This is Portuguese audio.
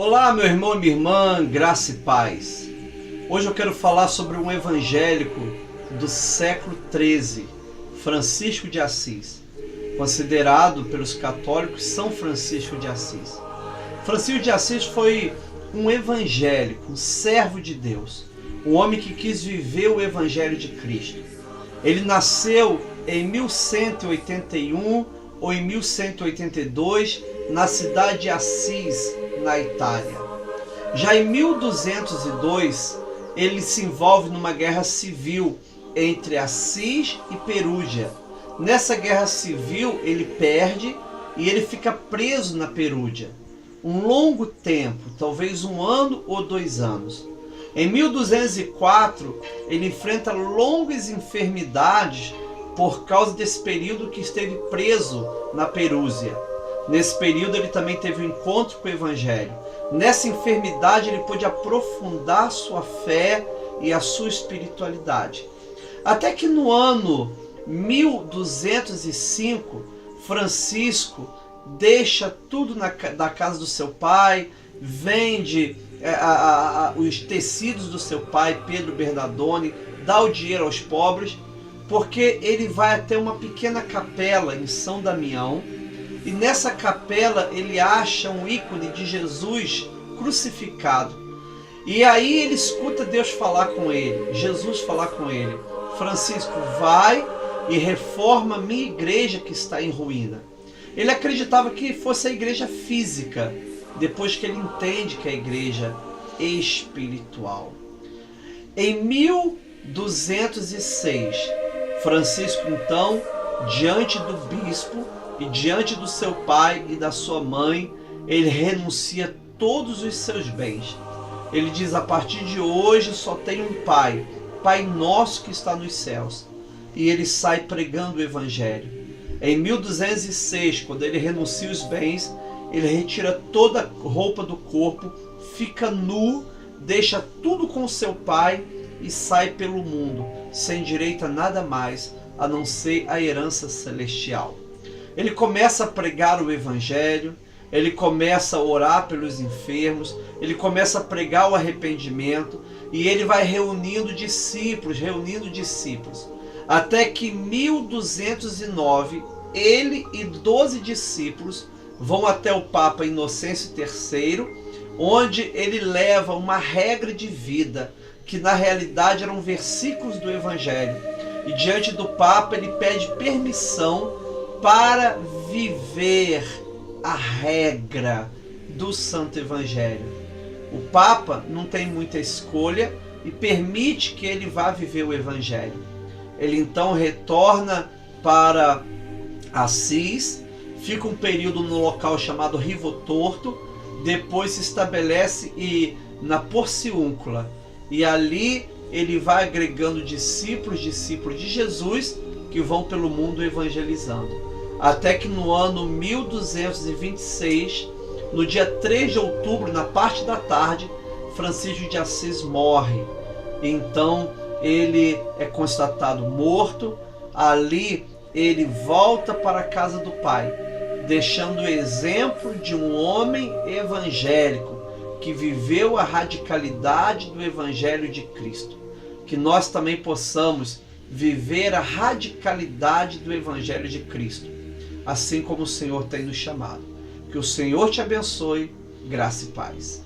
Olá, meu irmão e minha irmã, graça e paz. Hoje eu quero falar sobre um evangélico do século XIII, Francisco de Assis, considerado pelos católicos São Francisco de Assis. Francisco de Assis foi um evangélico, um servo de Deus, um homem que quis viver o evangelho de Cristo. Ele nasceu em 1181 ou em 1182 na cidade de Assis, na Itália. Já em 1202, ele se envolve numa guerra civil entre Assis e Perúgia. Nessa guerra civil, ele perde e ele fica preso na Perúgia. Um longo tempo, talvez 1 ano ou 2 anos. Em 1204, ele enfrenta longas enfermidades por causa desse período que esteve preso na Perúgia. Nesse período ele também teve um encontro com o Evangelho. Nessa enfermidade ele pôde aprofundar sua fé e a sua espiritualidade. Até que no ano 1205, Francisco deixa tudo da casa do seu pai, vende os tecidos do seu pai, Pedro Bernardone, dá o dinheiro aos pobres, porque ele vai até uma pequena capela em São Damião, e nessa capela ele acha um ícone de Jesus crucificado. E aí ele escuta Deus falar com ele, Jesus falar com ele: Francisco, vai e reforma a minha igreja que está em ruína. Ele acreditava que fosse a igreja física, depois que ele entende que é a igreja espiritual. Em 1206, Francisco então, diante do bispo e diante do seu pai e da sua mãe, ele renuncia todos os seus bens. Ele diz: a partir de hoje só tenho um pai, Pai nosso que está nos céus. E ele sai pregando o evangelho. Em 1206, quando ele renuncia os bens, ele retira toda a roupa do corpo, fica nu, deixa tudo com seu pai e sai pelo mundo, sem direito a nada mais, a não ser a herança celestial. Ele começa a pregar o evangelho, ele começa a orar pelos enfermos, ele começa a pregar o arrependimento, e ele vai reunindo discípulos, até que em 1209, ele e 12 discípulos vão até o Papa Inocêncio III, onde ele leva uma regra de vida, que na realidade eram versículos do Evangelho. E diante do Papa ele pede permissão para viver a regra do Santo Evangelho. O Papa não tem muita escolha e permite que ele vá viver o Evangelho. Ele então retorna para Assis, fica um período no local chamado Rivo Torto, depois se estabelece na Porciúncula, e ali ele vai agregando discípulos de Jesus que vão pelo mundo evangelizando. Até que no ano 1226, no dia 3 de outubro, na parte da tarde, Francisco de Assis morre. Então ele é constatado morto. Ali ele volta para a casa do Pai, deixando o exemplo de um homem evangélico que viveu a radicalidade do Evangelho de Cristo. Que nós também possamos viver a radicalidade do Evangelho de Cristo, assim como o Senhor tem nos chamado. Que o Senhor te abençoe, graça e paz.